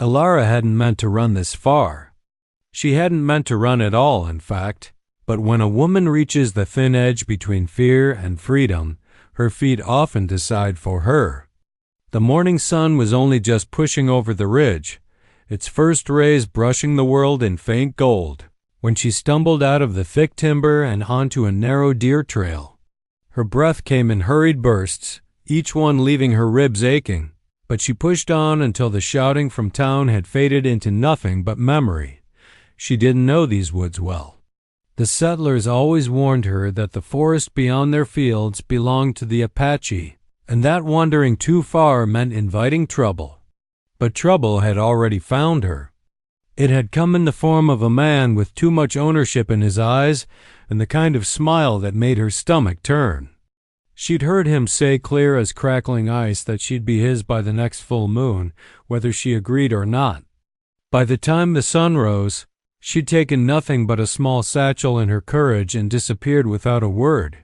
Alara hadn't meant to run this far. She hadn't meant to run at all, in fact. But when a woman reaches the thin edge between fear and freedom, her feet often decide for her. The morning sun was only just pushing over the ridge, its first rays brushing the world in faint gold, when she stumbled out of the thick timber and onto a narrow deer trail. Her breath came in hurried bursts, each one leaving her ribs aching, but she pushed on until the shouting from town had faded into nothing but memory. She didn't know these woods well. The settlers always warned her that the forest beyond their fields belonged to the Apache, and that wandering too far meant inviting trouble. But trouble had already found her. It had come in the form of a man with too much ownership in his eyes and the kind of smile that made her stomach turn. She'd heard him say clear as crackling ice that she'd be his by the next full moon, whether she agreed or not. By the time the sun rose, she'd taken nothing but a small satchel in her courage and disappeared without a word.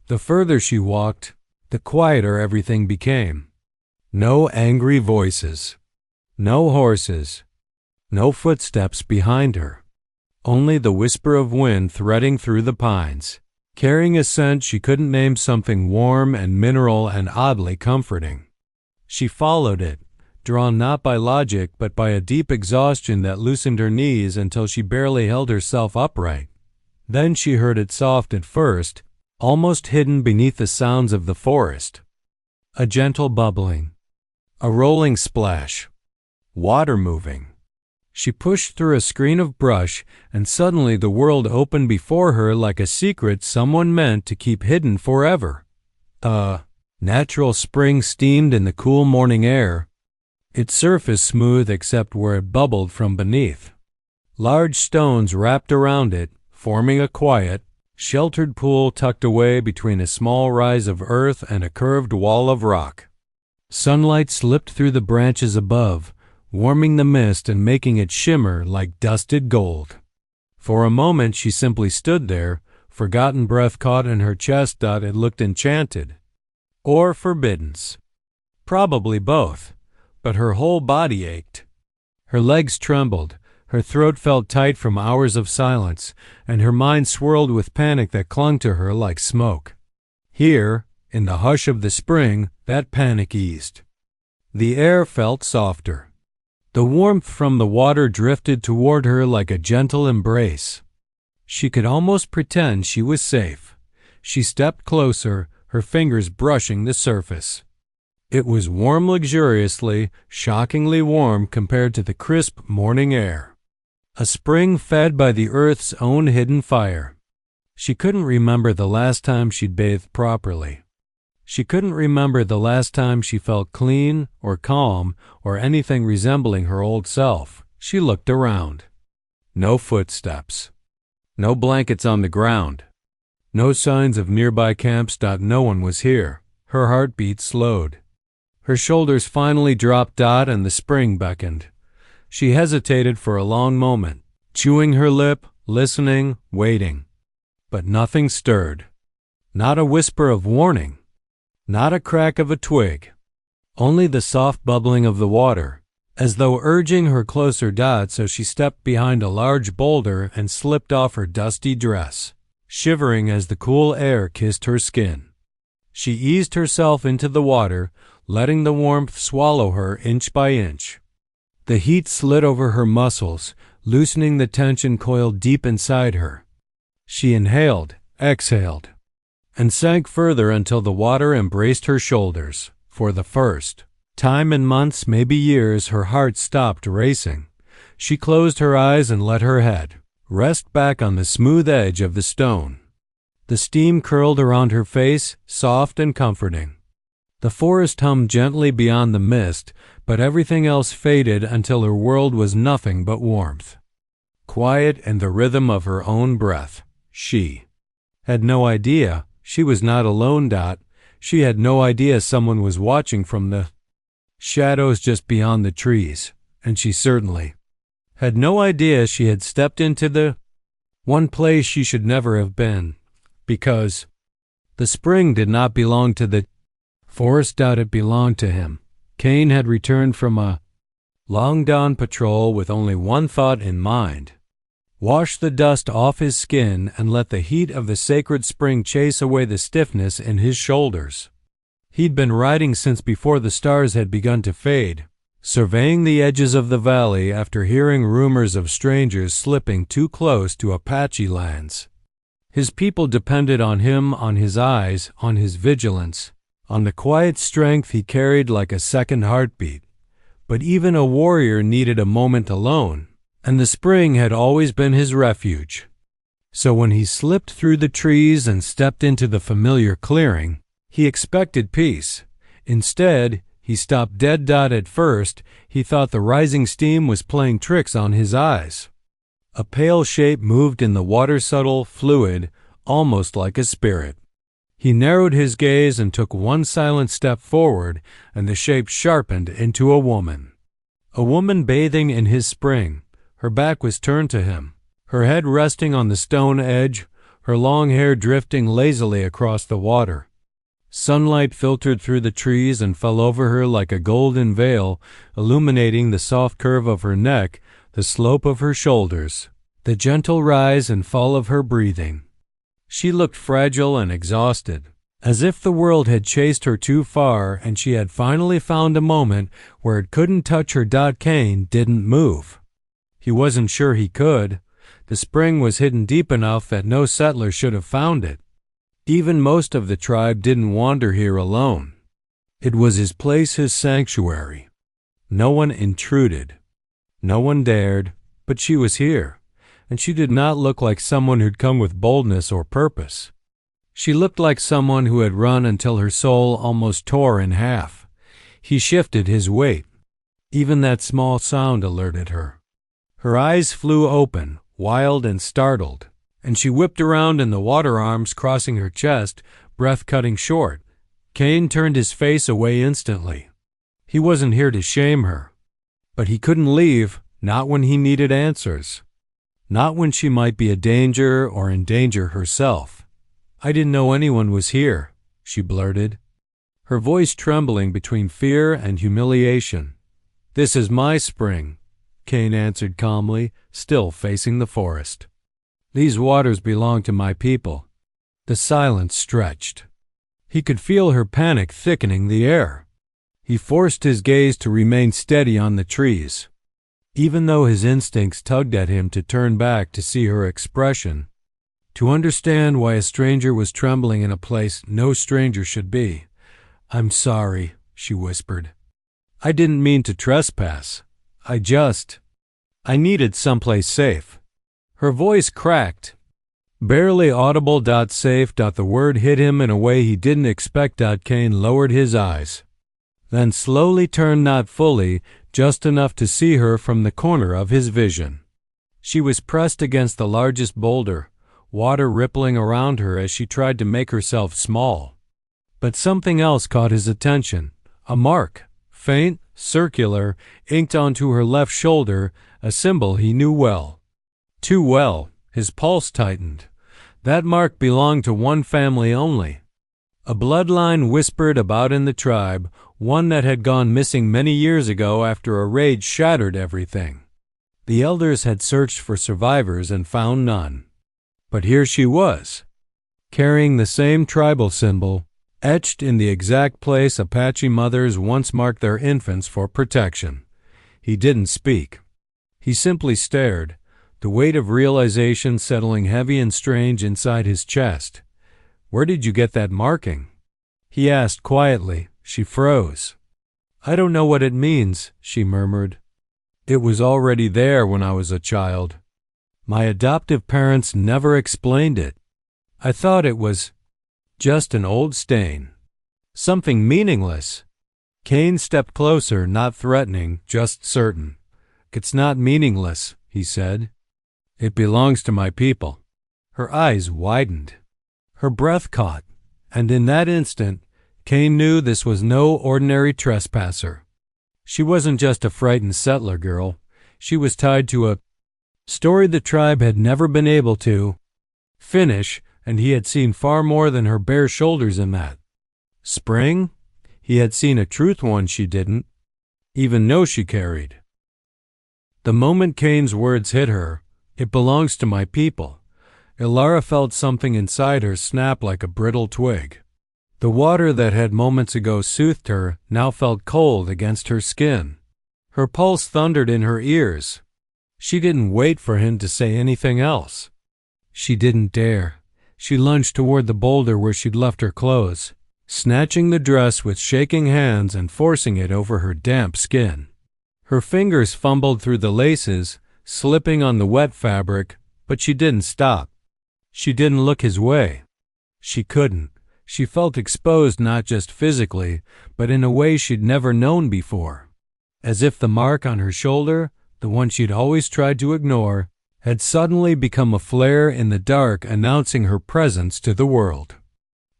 The further she walked, the quieter everything became. No angry voices. No horses. No footsteps behind her. Only the whisper of wind threading through the pines, carrying a scent she couldn't name, something warm and mineral and oddly comforting. She followed it, drawn not by logic but by a deep exhaustion that loosened her knees until she barely held herself upright. Then she heard it, soft at first, almost hidden beneath the sounds of the forest. A gentle bubbling. A rolling splash. Water moving. She pushed through a screen of brush, and suddenly the world opened before her like a secret someone meant to keep hidden forever. A natural spring steamed in the cool morning air, its surface smooth except where it bubbled from beneath. Large stones wrapped around it, forming a quiet, sheltered pool tucked away between a small rise of earth and a curved wall of rock. Sunlight slipped through the branches above, warming the mist and making it shimmer like dusted gold. For a moment she simply stood there, forgotten breath caught in her chest. It looked enchanted. Or forbidden. Probably both. But her whole body ached. Her legs trembled, her throat felt tight from hours of silence, and her mind swirled with panic that clung to her like smoke. Here, in the hush of the spring, that panic eased. The air felt softer. The warmth from the water drifted toward her like a gentle embrace. She could almost pretend she was safe. She stepped closer, her fingers brushing the surface. It was warm luxuriously, shockingly warm compared to the crisp morning air. A spring fed by the earth's own hidden fire. She couldn't remember the last time she'd bathed properly. She couldn't remember the last time she felt clean or calm or anything resembling her old self. She looked around. No footsteps. No blankets on the ground. No signs of nearby camps. No one was here. Her heartbeat slowed. Her shoulders finally dropped. And the spring beckoned. She hesitated for a long moment, chewing her lip, listening, waiting. But nothing stirred. Not a whisper of warning. Not a crack of a twig. Only the soft bubbling of the water, as though urging her closer. So she stepped behind a large boulder and slipped off her dusty dress, shivering as the cool air kissed her skin. She eased herself into the water, letting the warmth swallow her inch by inch. The heat slid over her muscles, loosening the tension coiled deep inside her. She inhaled, exhaled, and sank further until the water embraced her shoulders. For the first time in months, maybe years, her heart stopped racing. She closed her eyes and let her head rest back on the smooth edge of the stone. The steam curled around her face, soft and comforting. The forest hummed gently beyond the mist, but everything else faded until her world was nothing but warmth, quiet, and the rhythm of her own breath. She had no idea she was not alone. She had no idea someone was watching from the shadows just beyond the trees, and she certainly had no idea she had stepped into the one place she should never have been, because the spring did not belong to the forest. It belonged to him. Cain had returned from a long dawn patrol with only one thought in mind. Wash the dust off his skin and let the heat of the sacred spring chase away the stiffness in his shoulders. He'd been riding since before the stars had begun to fade, surveying the edges of the valley after hearing rumors of strangers slipping too close to Apache lands. His people depended on him, on his eyes, on his vigilance, on the quiet strength he carried like a second heartbeat. But even a warrior needed a moment alone, and the spring had always been his refuge. So when he slipped through the trees and stepped into the familiar clearing, he expected peace. Instead, he stopped dead. At first, he thought the rising steam was playing tricks on his eyes. A pale shape moved in the water, subtle, fluid, almost like a spirit. He narrowed his gaze and took one silent step forward, and the shape sharpened into a woman. A woman bathing in his spring. Her back was turned to him, her head resting on the stone edge, her long hair drifting lazily across the water. Sunlight filtered through the trees and fell over her like a golden veil, illuminating the soft curve of her neck, the slope of her shoulders, the gentle rise and fall of her breathing. She looked fragile and exhausted, as if the world had chased her too far and she had finally found a moment where it couldn't touch her. Kane didn't move. He wasn't sure he could. The spring was hidden deep enough that no settler should have found it. Even most of the tribe didn't wander here alone. It was his place, his sanctuary. No one intruded. No one dared, but she was here, and she did not look like someone who'd come with boldness or purpose. She looked like someone who had run until her soul almost tore in half. He shifted his weight. Even that small sound alerted her. Her eyes flew open, wild and startled, and she whipped around in the water, arms crossing her chest, breath cutting short. Kane turned his face away instantly. He wasn't here to shame her. But he couldn't leave, not when he needed answers. Not when she might be a danger or in danger herself. "I didn't know anyone was here," she blurted, her voice trembling between fear and humiliation. "This is my spring," Kane answered calmly, still facing the forest. "These waters belong to my people." The silence stretched. He could feel her panic thickening the air. He forced his gaze to remain steady on the trees. Even though his instincts tugged at him to turn back to see her expression, to understand why a stranger was trembling in a place no stranger should be. "I'm sorry," she whispered. "I didn't mean to trespass. I needed someplace safe." Her voice cracked, barely audible. Safe. The word hit him in a way he didn't expect. Kane lowered his eyes, then slowly turned, not fully, just enough to see her from the corner of his vision. She was pressed against the largest boulder, water rippling around her as she tried to make herself small. But something else caught his attention, a mark, faint, circular, inked onto her left shoulder, a symbol he knew well. Too well. His pulse tightened. That mark belonged to one family only. A bloodline whispered about in the tribe, one that had gone missing many years ago after a raid shattered everything. The elders had searched for survivors and found none. But here she was, carrying the same tribal symbol, etched in the exact place Apache mothers once marked their infants for protection. He didn't speak. He simply stared, the weight of realization settling heavy and strange inside his chest. "Where did you get that marking?" he asked quietly. She froze. "I don't know what it means," she murmured. "It was already there when I was a child. My adoptive parents never explained it. I thought it was just an old stain. Something meaningless." Kane stepped closer, not threatening, just certain. "It's not meaningless," he said. "It belongs to my people." Her eyes widened. Her breath caught, and in that instant, Kane knew this was no ordinary trespasser. She wasn't just a frightened settler girl. She was tied to a story the tribe had never been able to finish, and he had seen far more than her bare shoulders in that. Spring? He had seen a truth one she didn't even know she carried. The moment Kane's words hit her, "It belongs to my people," Ilara felt something inside her snap like a brittle twig. The water that had moments ago soothed her now felt cold against her skin. Her pulse thundered in her ears. She didn't wait for him to say anything else. She didn't dare. She lunged toward the boulder where she'd left her clothes, snatching the dress with shaking hands and forcing it over her damp skin. Her fingers fumbled through the laces, slipping on the wet fabric, but she didn't stop. She didn't look his way. She couldn't. She felt exposed not just physically, but in a way she'd never known before. As if the mark on her shoulder, the one she'd always tried to ignore, had suddenly become a flare in the dark announcing her presence to the world.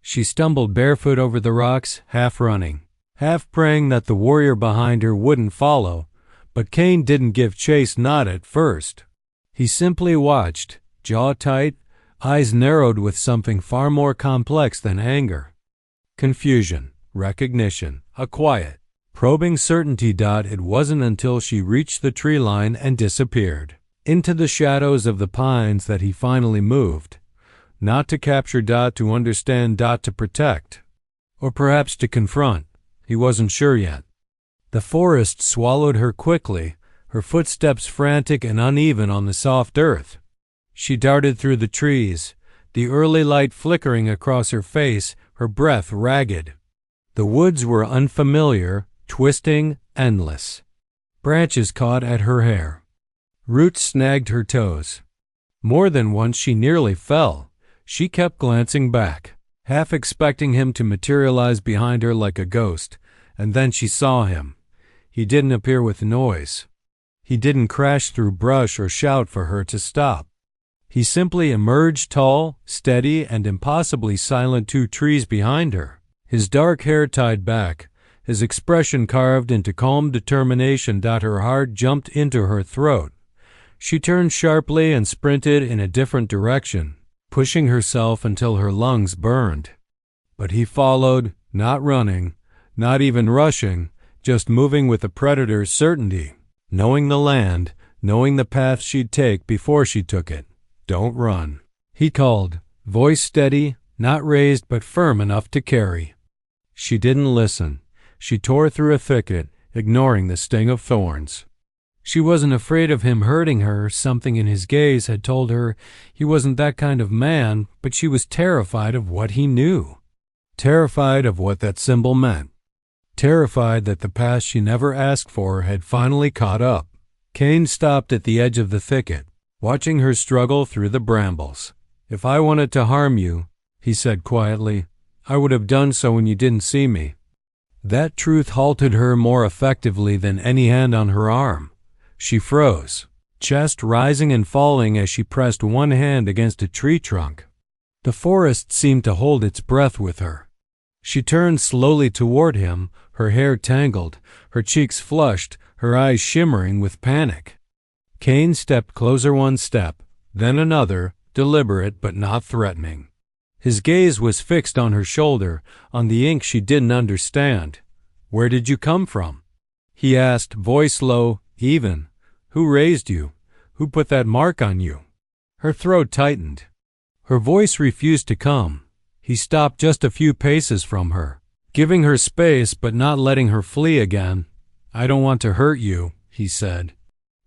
She stumbled barefoot over the rocks, half running, half praying that the warrior behind her wouldn't follow, but Kane didn't give chase, not at first. He simply watched, jaw tight, eyes narrowed with something far more complex than anger. Confusion, recognition, a quiet, probing certainty. It wasn't until she reached the tree line and disappeared into the shadows of the pines that he finally moved, not to capture, to understand, to protect, or perhaps to confront. He wasn't sure yet. The forest swallowed her quickly, her footsteps frantic and uneven on the soft earth. She darted through the trees, the early light flickering across her face, her breath ragged. The woods were unfamiliar, twisting, endless. Branches caught at her hair. Roots snagged her toes. More than once she nearly fell. She kept glancing back, half expecting him to materialize behind her like a ghost, and then she saw him. He didn't appear with noise. He didn't crash through brush or shout for her to stop. He simply emerged, tall, steady, and impossibly silent, 2 trees behind her, his dark hair tied back, his expression carved into calm determination. Her heart jumped into her throat. She turned sharply and sprinted in a different direction, pushing herself until her lungs burned. But he followed, not running, not even rushing, just moving with a predator's certainty, knowing the land, knowing the path she'd take before she took it. "Don't run," he called, voice steady, not raised but firm enough to carry. She didn't listen. She tore through a thicket, ignoring the sting of thorns. She wasn't afraid of him hurting her. Something in his gaze had told her he wasn't that kind of man, but she was terrified of what he knew. Terrified of what that symbol meant. Terrified that the past she never asked for had finally caught up. Kane stopped at the edge of the thicket, watching her struggle through the brambles. "If I wanted to harm you," he said quietly, "I would have done so when you didn't see me." That truth halted her more effectively than any hand on her arm. She froze, chest rising and falling as she pressed one hand against a tree trunk. The forest seemed to hold its breath with her. She turned slowly toward him, her hair tangled, her cheeks flushed, her eyes shimmering with panic. Kane stepped closer, one step, then another, deliberate but not threatening. His gaze was fixed on her shoulder, on the ink she didn't understand. "Where did you come from?" he asked, voice low, even. "Who raised you? Who put that mark on you?" Her throat tightened. Her voice refused to come. He stopped just a few paces from her, giving her space but not letting her flee again. "I don't want to hurt you," he said.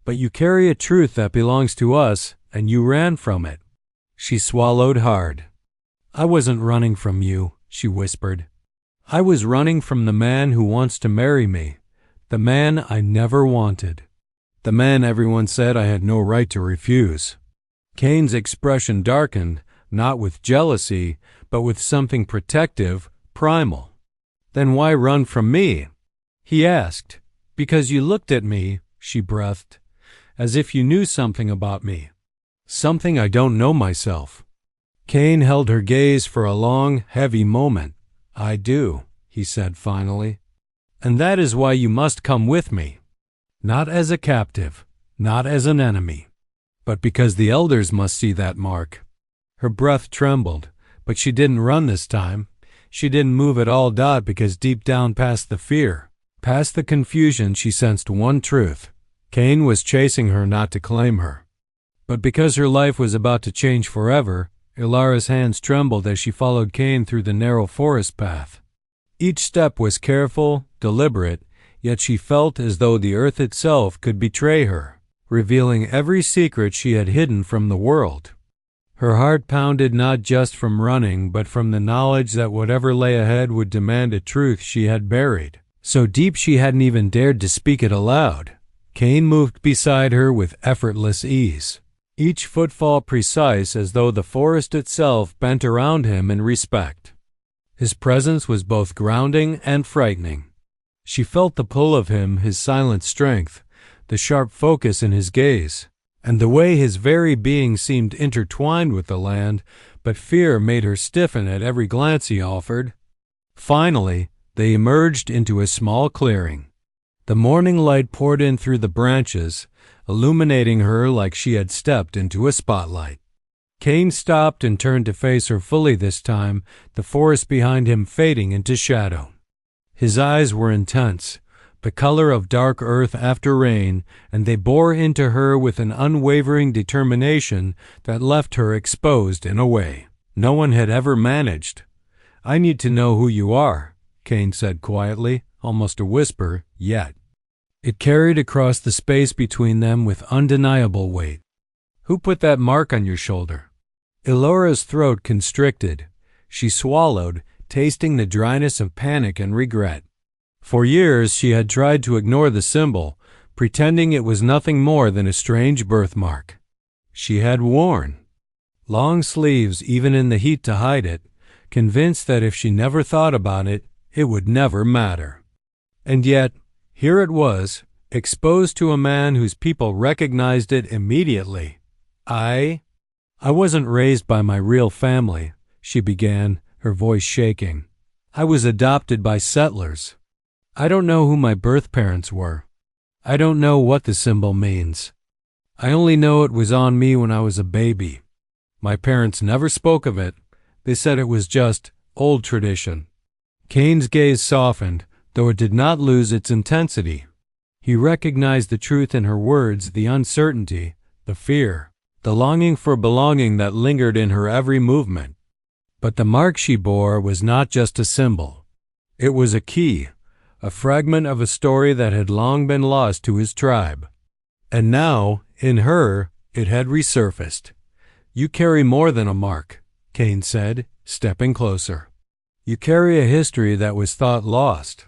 "But you carry a truth that belongs to us, and you ran from it." She swallowed hard. "I wasn't running from you," she whispered. "I was running from the man who wants to marry me, the man I never wanted, the man everyone said I had no right to refuse." Kane's expression darkened, not with jealousy, but with something protective, primal. "Then why run from me?" he asked. "Because you looked at me," she breathed, "as if you knew something about me, something I don't know myself." Kane held her gaze for a long, heavy moment. "I do," he said finally. "And that is why you must come with me. Not as a captive, not as an enemy, but because the elders must see that mark." Her breath trembled, but she didn't run this time. She didn't move at all, because deep down, past the fear, past the confusion, she sensed one truth. Cain was chasing her not to claim her. But because her life was about to change forever, Ilara's hands trembled as she followed Cain through the narrow forest path. Each step was careful, deliberate, yet she felt as though the earth itself could betray her, revealing every secret she had hidden from the world. Her heart pounded not just from running, but from the knowledge that whatever lay ahead would demand a truth she had buried, so deep she hadn't even dared to speak it aloud. Cain moved beside her with effortless ease, each footfall precise as though the forest itself bent around him in respect. His presence was both grounding and frightening. She felt the pull of him, his silent strength, the sharp focus in his gaze, and the way his very being seemed intertwined with the land, but fear made her stiffen at every glance he offered. Finally, they emerged into a small clearing. The morning light poured in through the branches, illuminating her like she had stepped into a spotlight. Cain stopped and turned to face her fully this time, the forest behind him fading into shadow. His eyes were intense, the color of dark earth after rain, and they bore into her with an unwavering determination that left her exposed in a way no one had ever managed. "I need to know who you are," Cain said quietly, almost a whisper, yet it carried across the space between them with undeniable weight. "Who put that mark on your shoulder?" Ilara's throat constricted. She swallowed, tasting the dryness of panic and regret. For years she had tried to ignore the symbol, pretending it was nothing more than a strange birthmark. She had worn long sleeves even in the heat to hide it, convinced that if she never thought about it, it would never matter. And yet, here it was, exposed to a man whose people recognized it immediately. I wasn't raised by my real family," she began, her voice shaking. "I was adopted by settlers. I don't know who my birth parents were. I don't know what the symbol means. I only know it was on me when I was a baby. My parents never spoke of it. They said it was just old tradition." Cain's gaze softened, though it did not lose its intensity. He recognized the truth in her words, the uncertainty, the fear, the longing for belonging that lingered in her every movement. But the mark she bore was not just a symbol. It was a key, a fragment of a story that had long been lost to his tribe. And now, in her, it had resurfaced. "You carry more than a mark," Cain said, stepping closer. "You carry a history that was thought lost.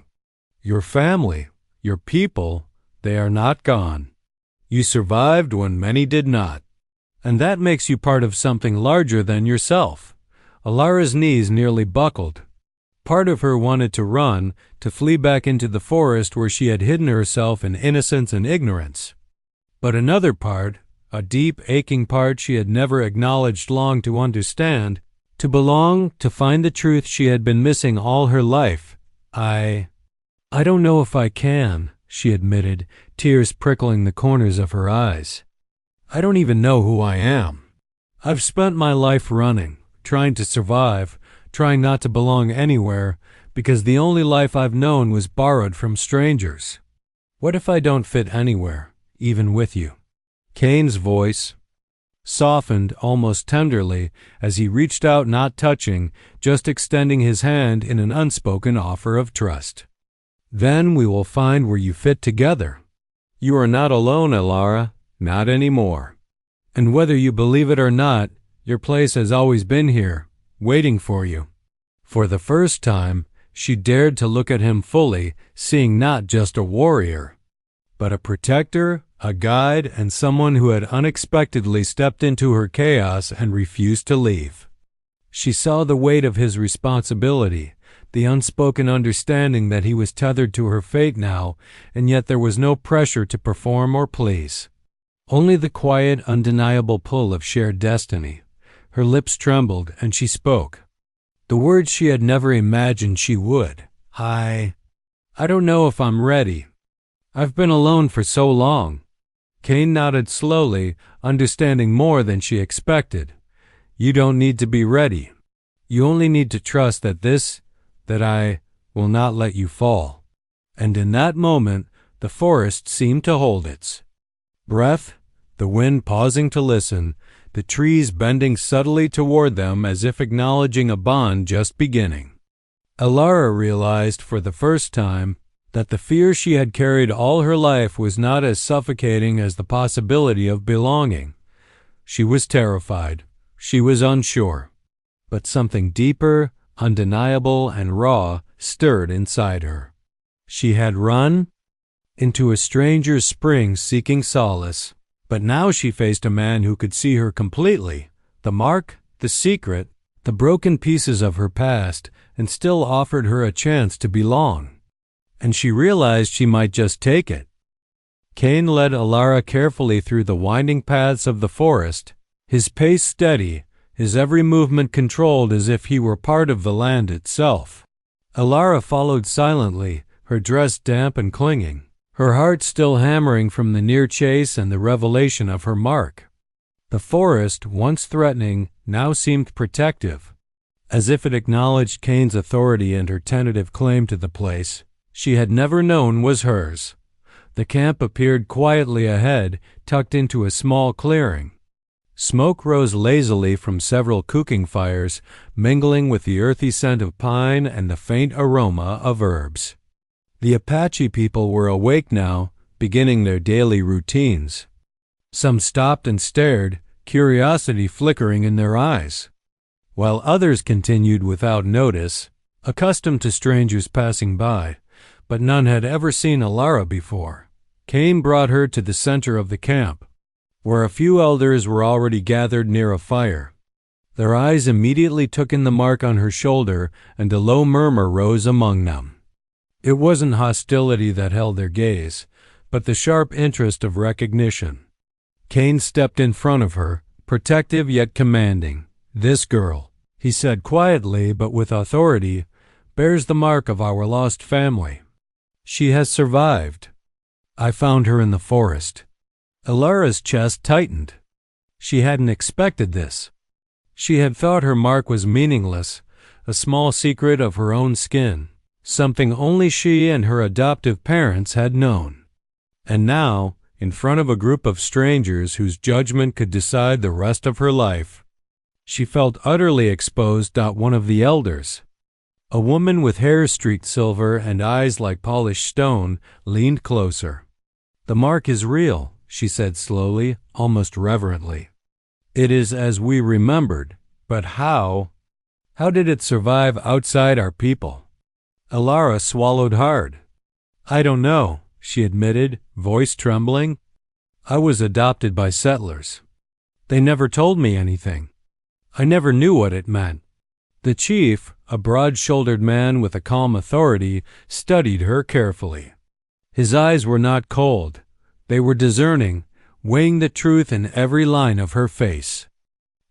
Your family, your people, they are not gone. You survived when many did not. And that makes you part of something larger than yourself." Ilara's knees nearly buckled. Part of her wanted to run, to flee back into the forest where she had hidden herself in innocence and ignorance. But another part, a deep, aching part she had never acknowledged, longed to understand, to belong, to find the truth she had been missing all her life. I don't know if I can," she admitted, tears prickling the corners of her eyes. "I don't even know who I am. I've spent my life running, trying to survive, trying not to belong anywhere, because the only life I've known was borrowed from strangers. What if I don't fit anywhere, even with you?" Cain's voice softened almost tenderly as he reached out, not touching, just extending his hand in an unspoken offer of trust. "Then we will find where you fit together. You are not alone, Ilara, not anymore. And whether you believe it or not, your place has always been here, waiting for you." For the first time, she dared to look at him fully, seeing not just a warrior, but a protector, a guide, and someone who had unexpectedly stepped into her chaos and refused to leave. She saw the weight of his responsibility, the unspoken understanding that he was tethered to her fate now, and yet there was no pressure to perform or please. Only the quiet, undeniable pull of shared destiny. Her lips trembled, and she spoke. The words she had never imagined she would. I don't know if I'm ready. I've been alone for so long." Cain nodded slowly, understanding more than she expected. "You don't need to be ready. You only need to trust that I will not let you fall." And in that moment, the forest seemed to hold its Breath, the wind pausing to listen, the trees bending subtly toward them as if acknowledging a bond just beginning. Alara realized for the first time that the fear she had carried all her life was not as suffocating as the possibility of belonging. She was terrified. She was unsure. But something deeper, undeniable, and raw stirred inside her. She had run into a stranger's spring seeking solace, but now she faced a man who could see her completely, the mark, the secret, the broken pieces of her past, and still offered her a chance to belong. And she realized she might just take it. Cain led Alara carefully through the winding paths of the forest, his pace steady, his every movement controlled as if he were part of the land itself. Alara followed silently, her dress damp and clinging, her heart still hammering from the near chase and the revelation of her mark. The forest, once threatening, now seemed protective, as if it acknowledged Cain's authority and her tentative claim to the place she had never known was hers. The camp appeared quietly ahead, tucked into a small clearing. Smoke rose lazily from several cooking fires, mingling with the earthy scent of pine and the faint aroma of herbs. The Apache people were awake now, beginning their daily routines. Some stopped and stared, curiosity flickering in their eyes, while others continued without notice, accustomed to strangers passing by, but none had ever seen Alara before. Cain brought her to the center of the camp, where a few elders were already gathered near a fire. Their eyes immediately took in the mark on her shoulder, and a low murmur rose among them. It wasn't hostility that held their gaze, but the sharp interest of recognition. Cain stepped in front of her, protective yet commanding. "This girl," he said quietly but with authority, "bears the mark of our lost family. She has survived. I found her in the forest." Alara's chest tightened. She hadn't expected this. She had thought her mark was meaningless, a small secret of her own skin, something only she and her adoptive parents had known. And now, in front of a group of strangers whose judgment could decide the rest of her life, she felt utterly exposed. One of the elders, a woman with hair streaked silver and eyes like polished stone, leaned closer. "The mark is real," she said slowly, almost reverently. "It is as we remembered, but how did it survive outside our people?" Alara swallowed hard. "I don't know," she admitted, voice trembling. "I was adopted by settlers. They never told me anything. I never knew what it meant." The chief, a broad-shouldered man with a calm authority, studied her carefully. His eyes were not cold. They were discerning, weighing the truth in every line of her face.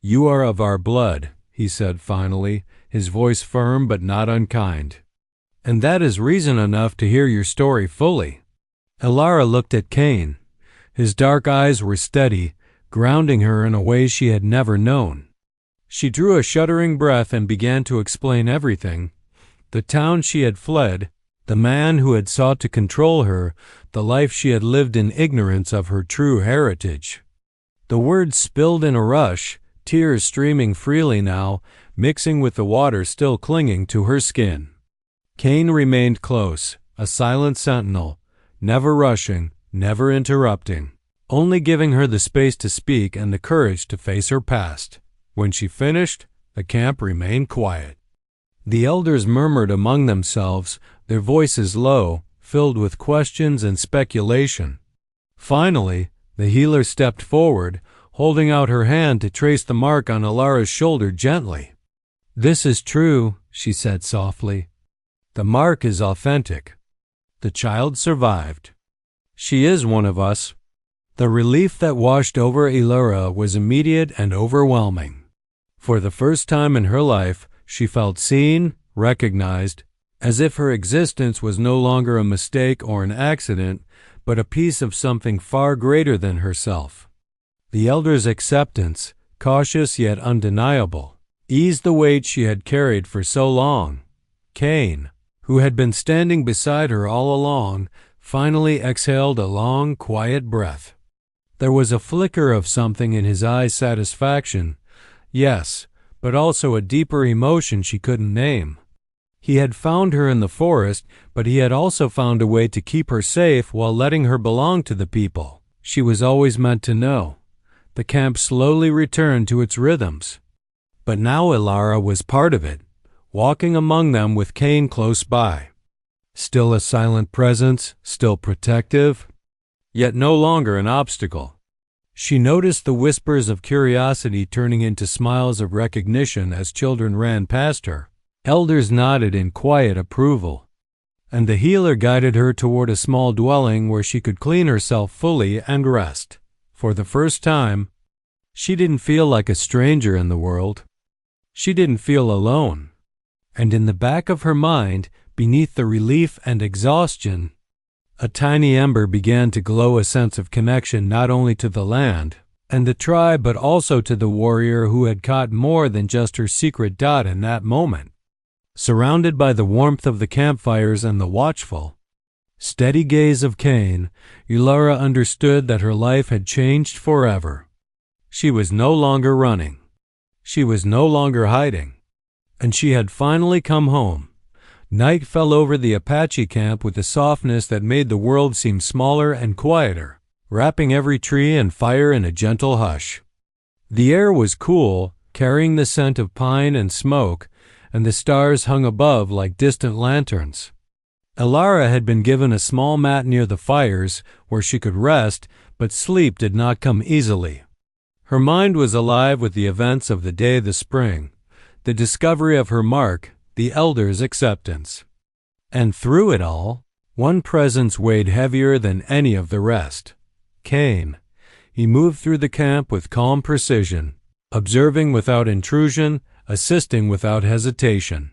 "You are of our blood," he said finally, his voice firm but not unkind. "And that is reason enough to hear your story fully." Alara looked at Cain. His dark eyes were steady, grounding her in a way she had never known. She drew a shuddering breath and began to explain everything: the town she had fled, the man who had sought to control her, the life she had lived in ignorance of her true heritage. The words spilled in a rush, tears streaming freely now, mixing with the water still clinging to her skin. Cain remained close, a silent sentinel, never rushing, never interrupting, only giving her the space to speak and the courage to face her past. When she finished, the camp remained quiet. The elders murmured among themselves, their voices low, filled with questions and speculation. Finally, the healer stepped forward, holding out her hand to trace the mark on Alara's shoulder gently. "This is true," she said softly. "The mark is authentic. The child survived. She is one of us." The relief that washed over Alara was immediate and overwhelming. For the first time in her life, she felt seen, recognized, as if her existence was no longer a mistake or an accident, but a piece of something far greater than herself. The elder's acceptance, cautious yet undeniable, eased the weight she had carried for so long. Cain, who had been standing beside her all along, finally exhaled a long, quiet breath. There was a flicker of something in his eyes, satisfaction, yes, but also a deeper emotion she couldn't name. He had found her in the forest, but he had also found a way to keep her safe while letting her belong to the people she was always meant to know. The camp slowly returned to its rhythms. But now Ilara was part of it, walking among them with Cain close by. Still a silent presence, still protective, yet no longer an obstacle. She noticed the whispers of curiosity turning into smiles of recognition as children ran past her. Elders nodded in quiet approval, and the healer guided her toward a small dwelling where she could clean herself fully and rest. For the first time, she didn't feel like a stranger in the world. She didn't feel alone. And in the back of her mind, beneath the relief and exhaustion, a tiny ember began to glow, a sense of connection not only to the land and the tribe, but also to the warrior who had caught more than just her secret dot in that moment. Surrounded by the warmth of the campfires and the watchful, steady gaze of Cain, Ilara understood that her life had changed forever. She was no longer running. She was no longer hiding. And she had finally come home. Night fell over the Apache camp with a softness that made the world seem smaller and quieter, wrapping every tree and fire in a gentle hush. The air was cool, carrying the scent of pine and smoke, and the stars hung above like distant lanterns. Ilara had been given a small mat near the fires where she could rest, but sleep did not come easily. Her mind was alive with the events of the day, the spring, the discovery of her mark, the elders' acceptance. And through it all, one presence weighed heavier than any of the rest. Cain. He moved through the camp with calm precision, observing without intrusion, assisting without hesitation.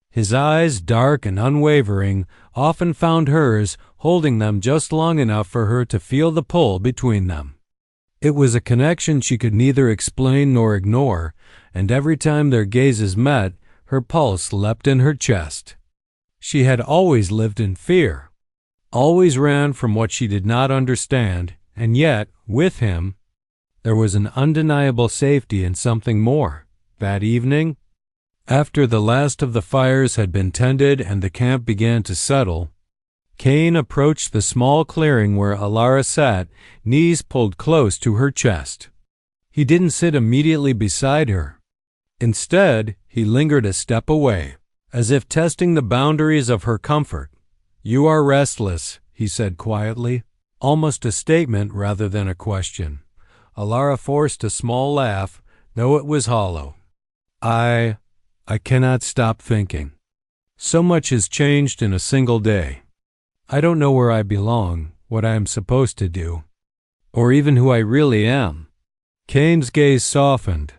His eyes, dark and unwavering, often found hers, holding them just long enough for her to feel the pull between them. It was a connection she could neither explain nor ignore, and every time their gazes met, her pulse leapt in her chest. She had always lived in fear, always ran from what she did not understand, and yet, with him, there was an undeniable safety in something more. That evening, after the last of the fires had been tended and the camp began to settle, Cain approached the small clearing where Ilara sat, knees pulled close to her chest. He didn't sit immediately beside her. Instead, he lingered a step away, as if testing the boundaries of her comfort. "You are restless," he said quietly, almost a statement rather than a question. Ilara forced a small laugh, though it was hollow. I cannot stop thinking. So much has changed in a single day. I don't know where I belong, what I am supposed to do, or even who I really am." Cain's gaze softened,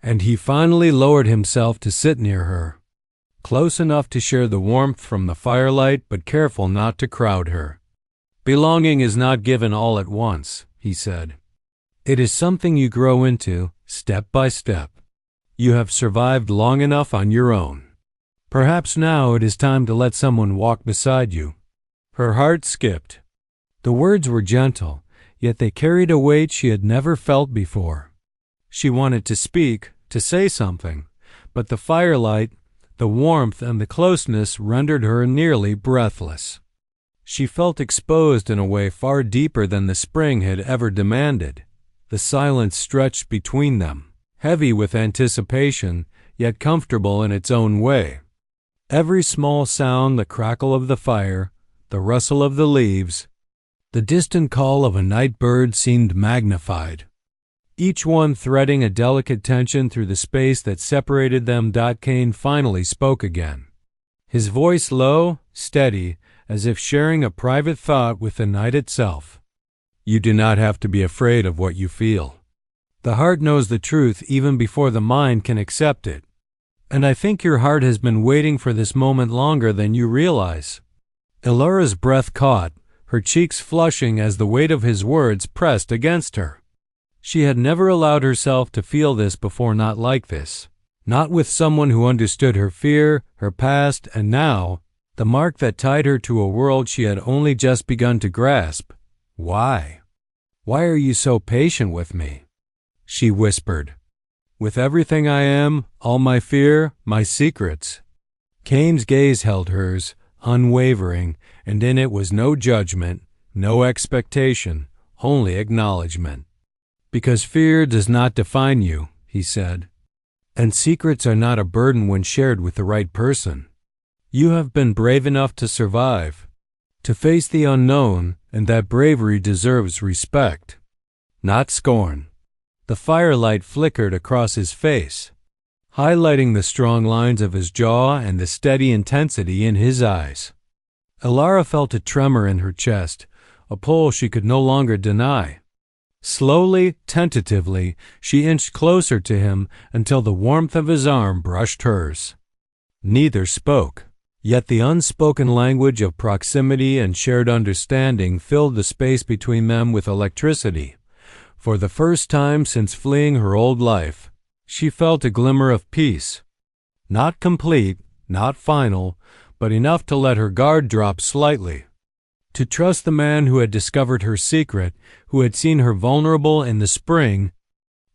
and he finally lowered himself to sit near her, close enough to share the warmth from the firelight, but careful not to crowd her. "Belonging is not given all at once," he said. "It is something you grow into, step by step. You have survived long enough on your own. Perhaps now it is time to let someone walk beside you." Her heart skipped. The words were gentle, yet they carried a weight she had never felt before. She wanted to speak, to say something, but the firelight, the warmth, and the closeness rendered her nearly breathless. She felt exposed in a way far deeper than the spring had ever demanded. The silence stretched between them, heavy with anticipation, yet comfortable in its own way. Every small sound, the crackle of the fire, the rustle of the leaves, the distant call of a night bird seemed magnified, each one threading a delicate tension through the space that separated them. Cain finally spoke again, his voice low, steady, as if sharing a private thought with the night itself. "You do not have to be afraid of what you feel. The heart knows the truth even before the mind can accept it. And I think your heart has been waiting for this moment longer than you realize." Ilara's breath caught, her cheeks flushing as the weight of his words pressed against her. She had never allowed herself to feel this before, not like this. Not with someone who understood her fear, her past, and now, the mark that tied her to a world she had only just begun to grasp. Why? Why are you so patient with me?" She whispered. "With everything I am, all my fear, my secrets." Cain's gaze held hers, unwavering, and in it was no judgment, no expectation, only acknowledgment. "Because fear does not define you," he said, "and secrets are not a burden when shared with the right person. You have been brave enough to survive, to face the unknown, and that bravery deserves respect, not scorn." The firelight flickered across his face, highlighting the strong lines of his jaw and the steady intensity in his eyes. Elara felt a tremor in her chest, a pull she could no longer deny. Slowly, tentatively, she inched closer to him until the warmth of his arm brushed hers. Neither spoke, yet the unspoken language of proximity and shared understanding filled the space between them with electricity. For the first time since fleeing her old life, she felt a glimmer of peace. Not complete, not final, but enough to let her guard drop slightly. To trust the man who had discovered her secret, who had seen her vulnerable in the spring,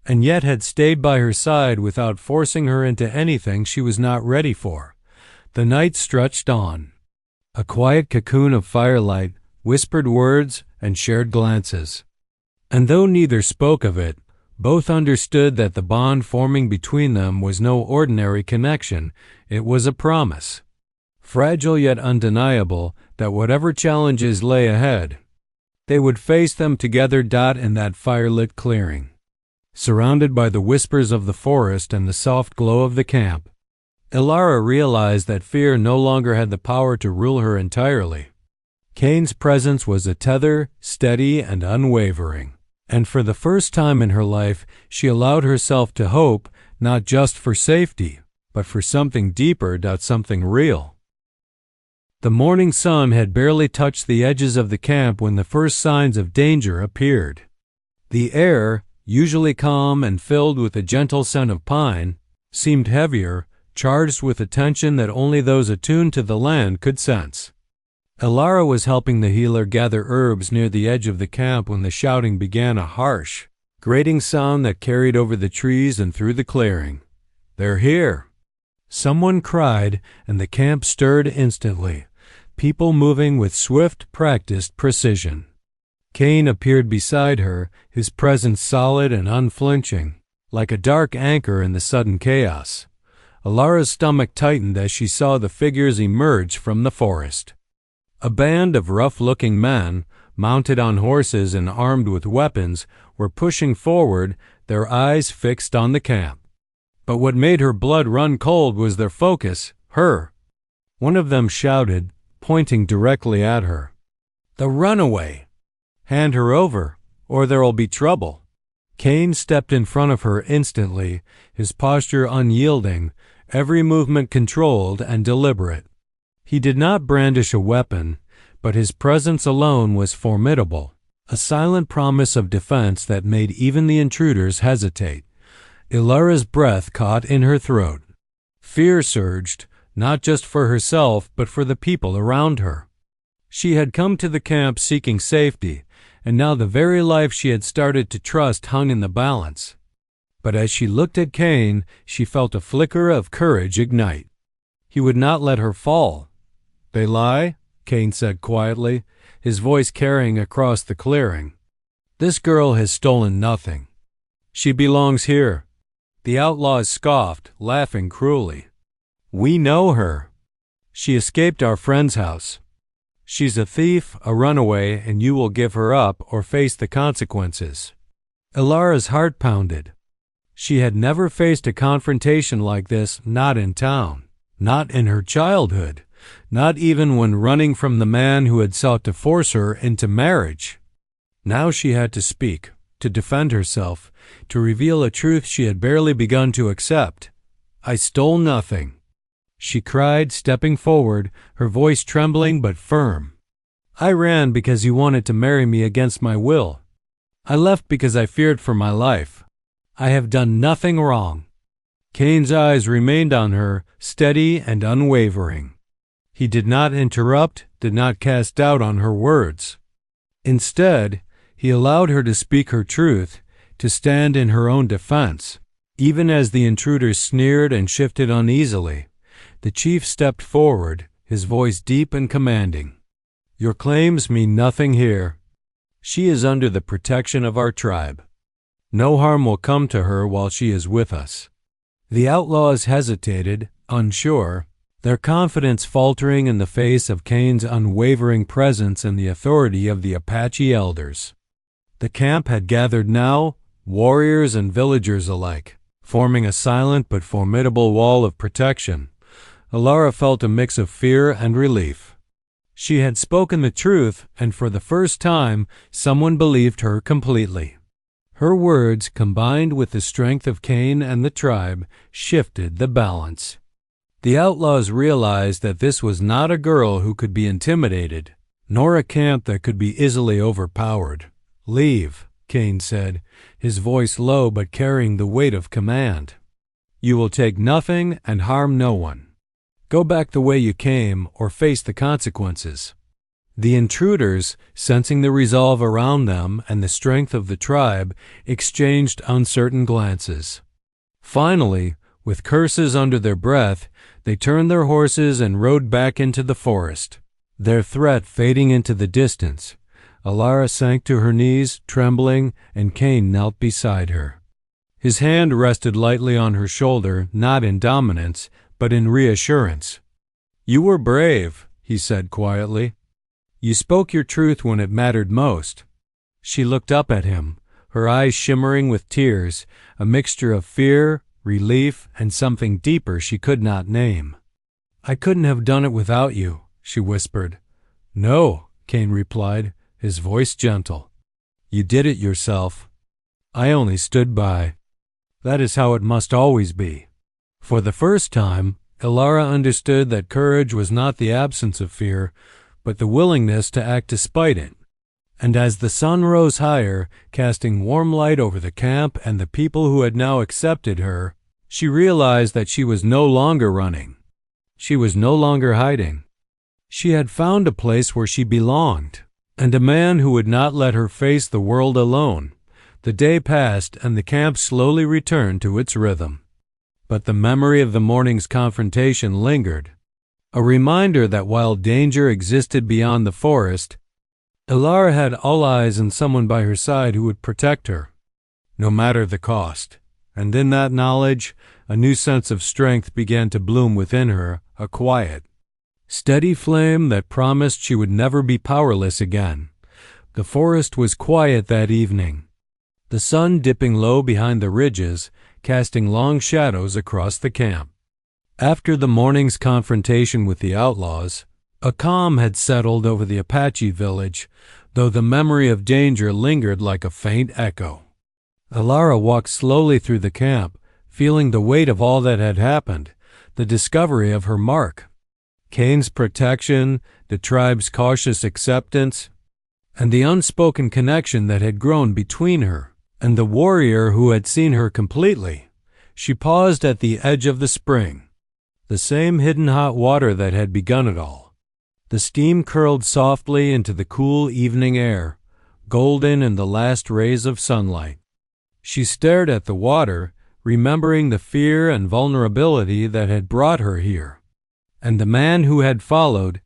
and yet had stayed by her side without forcing her into anything she was not ready for. The night stretched on. A quiet cocoon of firelight, whispered words, and shared glances. And though neither spoke of it, both understood that the bond forming between them was no ordinary connection. It was a promise, fragile yet undeniable, that whatever challenges lay ahead, they would face them together in that firelit clearing, surrounded by the whispers of the forest and the soft glow of the camp. Elara realized that fear no longer had the power to rule her entirely. Cain's presence was a tether, steady and unwavering. And for the first time in her life, she allowed herself to hope, not just for safety, but for something deeper, something real. The morning sun had barely touched the edges of the camp when the first signs of danger appeared. The air, usually calm and filled with a gentle scent of pine, seemed heavier, charged with a tension that only those attuned to the land could sense. Elara was helping the healer gather herbs near the edge of the camp when the shouting began, a harsh, grating sound that carried over the trees and through the clearing. "They're here!" Someone cried, and the camp stirred instantly, people moving with swift, practiced precision. Cain appeared beside her, his presence solid and unflinching, like a dark anchor in the sudden chaos. Alara's stomach tightened as she saw the figures emerge from the forest. A band of rough-looking men, mounted on horses and armed with weapons, were pushing forward, their eyes fixed on the camp. But what made her blood run cold was their focus, her. One of them shouted, pointing directly at her, "The runaway! Hand her over, or there'll be trouble." Cain stepped in front of her instantly, his posture unyielding, every movement controlled and deliberate. He did not brandish a weapon, but his presence alone was formidable, a silent promise of defense that made even the intruders hesitate. Elara's breath caught in her throat. Fear surged, not just for herself, but for the people around her. She had come to the camp seeking safety, and now the very life she had started to trust hung in the balance. But as she looked at Cain, she felt a flicker of courage ignite. He would not let her fall. "They lie?" Cain said quietly, his voice carrying across the clearing. "This girl has stolen nothing. She belongs here." The outlaws scoffed, laughing cruelly. "We know her. She escaped our friend's house. She's a thief, a runaway, and you will give her up or face the consequences." Elara's heart pounded. She had never faced a confrontation like this, not in town, not in her childhood, not even when running from the man who had sought to force her into marriage. Now she had to speak, to defend herself, to reveal a truth she had barely begun to accept. "I stole nothing," she cried, stepping forward, her voice trembling but firm. "I ran because you wanted to marry me against my will. I left because I feared for my life. I have done nothing wrong." Cain's eyes remained on her, steady and unwavering. He did not interrupt, did not cast doubt on her words. Instead, He allowed her to speak her truth, to stand in her own defense. Even as the intruders sneered and shifted uneasily, the chief stepped forward, his voice deep and commanding. "Your claims mean nothing here. She is under the protection of our tribe. No harm will come to her while she is with us." The outlaws hesitated, unsure, their confidence faltering in the face of Cain's unwavering presence and the authority of the Apache elders. The camp had gathered now, warriors and villagers alike, forming a silent but formidable wall of protection. Alara felt a mix of fear and relief. She had spoken the truth, and for the first time, someone believed her completely. Her words, combined with the strength of Cain and the tribe, shifted the balance. The outlaws realized that this was not a girl who could be intimidated, nor a camp that could be easily overpowered. "Leave," Cain said, his voice low but carrying the weight of command. "You will take nothing and harm no one. Go back the way you came or face the consequences." The intruders, sensing the resolve around them and the strength of the tribe, exchanged uncertain glances. Finally, with curses under their breath, they turned their horses and rode back into the forest, their threat fading into the distance. Alara sank to her knees, trembling, and Cain knelt beside her. His hand rested lightly on her shoulder, not in dominance, but in reassurance. "You were brave," he said quietly. "You spoke your truth when it mattered most." She looked up at him, her eyes shimmering with tears, a mixture of fear, relief, and something deeper she could not name. "I couldn't have done it without you," she whispered. "No," Cain replied, his voice gentle. "You did it yourself. I only stood by. That is how it must always be." For the first time, Alara understood that courage was not the absence of fear, but the willingness to act despite it. And as the sun rose higher, casting warm light over the camp and the people who had now accepted her, she realized that she was no longer running. She was no longer hiding. She had found a place where she belonged, and a man who would not let her face the world alone. The day passed, and the camp slowly returned to its rhythm. But the memory of the morning's confrontation lingered, a reminder that while danger existed beyond the forest, Alara had all eyes and someone by her side who would protect her, no matter the cost. And in that knowledge, a new sense of strength began to bloom within her, a quiet, steady flame that promised she would never be powerless again. The forest was quiet that evening, the sun dipping low behind the ridges, casting long shadows across the camp. After the morning's confrontation with the outlaws, a calm had settled over the Apache village, though the memory of danger lingered like a faint echo. Alara walked slowly through the camp, feeling the weight of all that had happened, the discovery of her mark, Cain's protection, the tribe's cautious acceptance, and the unspoken connection that had grown between her and the warrior who had seen her completely. She paused at the edge of the spring, the same hidden hot water that had begun it all. The steam curled softly into the cool evening air, golden in the last rays of sunlight. She stared at the water, remembering the fear and vulnerability that had brought her here, and the man who had followed,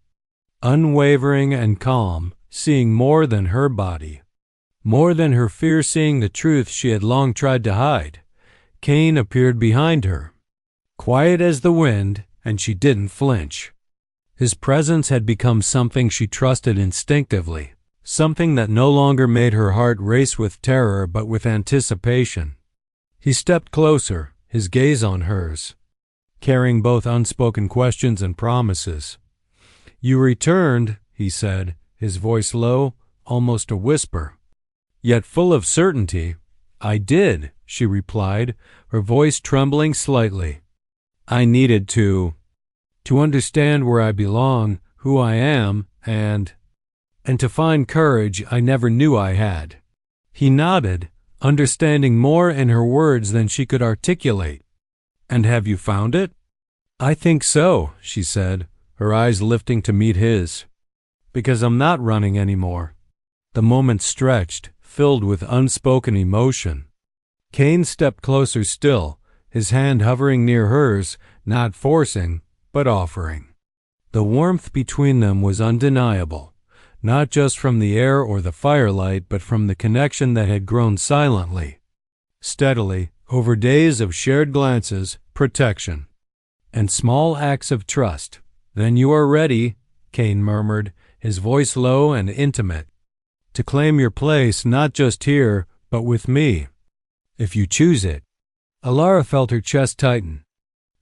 unwavering and calm, seeing more than her body, more than her fear seeing the truth she had long tried to hide. Cain appeared behind her, quiet as the wind, and she didn't flinch. His presence had become something she trusted instinctively, something that no longer made her heart race with terror but with anticipation. He stepped closer, his gaze on hers, carrying both unspoken questions and promises. "You returned," he said, his voice low, almost a whisper, yet full of certainty. "I did," she replied, her voice trembling slightly. "I needed to understand where I belong, who I am, and to find courage I never knew I had." He nodded, understanding more in her words than she could articulate. "And have you found it?" "I think so," she said, her eyes lifting to meet his. "Because I'm not running anymore." The moment stretched, filled with unspoken emotion. Cain stepped closer still, his hand hovering near hers, not forcing, but offering. The warmth between them was undeniable, not just from the air or the firelight, but from the connection that had grown silently, steadily, over days of shared glances, protection, and small acts of trust. "Then you are ready," Cain murmured, his voice low and intimate, "to claim your place not just here, but with me, if you choose it." Alara felt her chest tighten,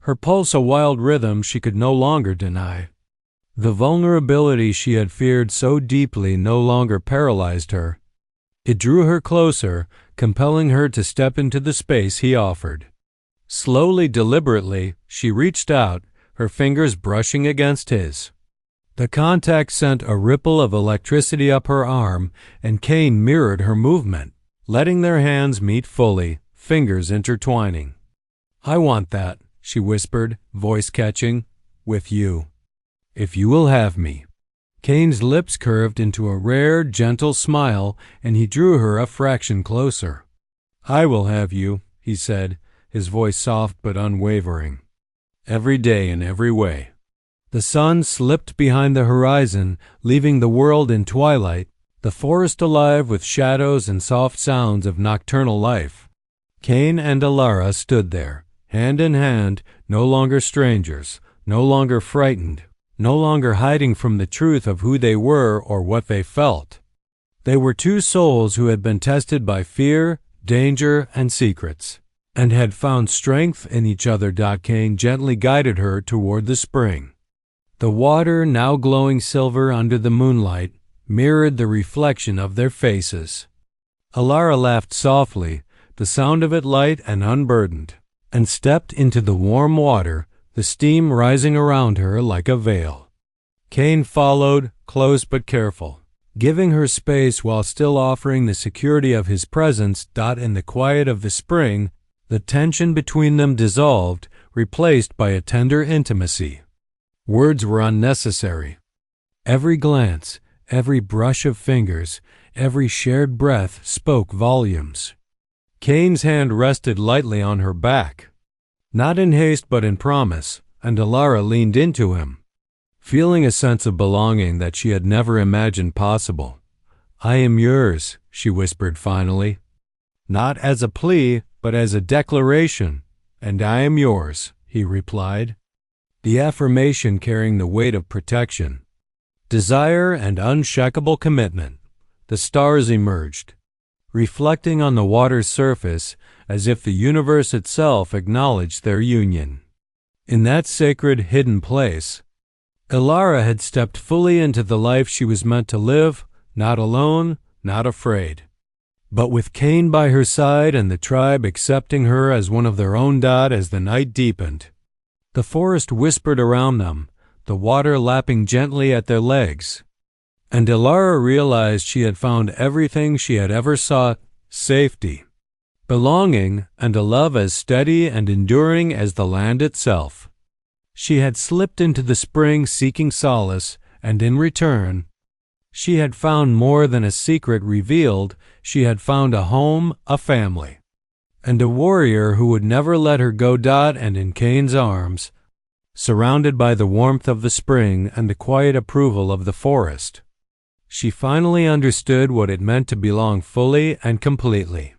her pulse a wild rhythm she could no longer deny. The vulnerability she had feared so deeply no longer paralyzed her. It drew her closer, compelling her to step into the space he offered. Slowly, deliberately, she reached out, her fingers brushing against his. The contact sent a ripple of electricity up her arm, and Cain mirrored her movement, letting their hands meet fully, fingers intertwining. "I want that," she whispered, voice catching, "with you. If you will have me." Cain's lips curved into a rare, gentle smile, and he drew her a fraction closer. "I will have you," he said, his voice soft but unwavering. "Every day in every way." The sun slipped behind the horizon, leaving the world in twilight, the forest alive with shadows and soft sounds of nocturnal life. Cain and Alara stood there, hand in hand, no longer strangers, no longer frightened, no longer hiding from the truth of who they were or what they felt. They were two souls who had been tested by fear, danger, and secrets, and had found strength in each other. Cain gently guided her toward the spring. The water, now glowing silver under the moonlight, mirrored the reflection of their faces. Alara laughed softly, the sound of it light and unburdened, and stepped into the warm water, the steam rising around her like a veil. Cain followed, close but careful, giving her space while still offering the security of his presence. In the quiet of the spring, the tension between them dissolved, replaced by a tender intimacy. Words were unnecessary. Every glance, every brush of fingers, every shared breath spoke volumes. Cain's hand rested lightly on her back, not in haste but in promise, and Alara leaned into him, feeling a sense of belonging that she had never imagined possible. "I am yours," she whispered finally, not as a plea, but as a declaration. "And I am yours," he replied, the affirmation carrying the weight of protection, desire, and unshakable commitment. The stars emerged, reflecting on the water's surface as if the universe itself acknowledged their union. In that sacred, hidden place, Alara had stepped fully into the life she was meant to live, not alone, not afraid, but with Cain by her side and the tribe accepting her as one of their own. As the night deepened, the forest whispered around them, the water lapping gently at their legs, and Alara realized she had found everything she had ever sought: safety, belonging, and a love as steady and enduring as the land itself. She had slipped into the spring seeking solace, and in return, she had found more than a secret revealed. She had found a home, a family, and a warrior who would never let her go. And in Cain's arms, surrounded by the warmth of the spring and the quiet approval of the forest, she finally understood what it meant to belong fully and completely.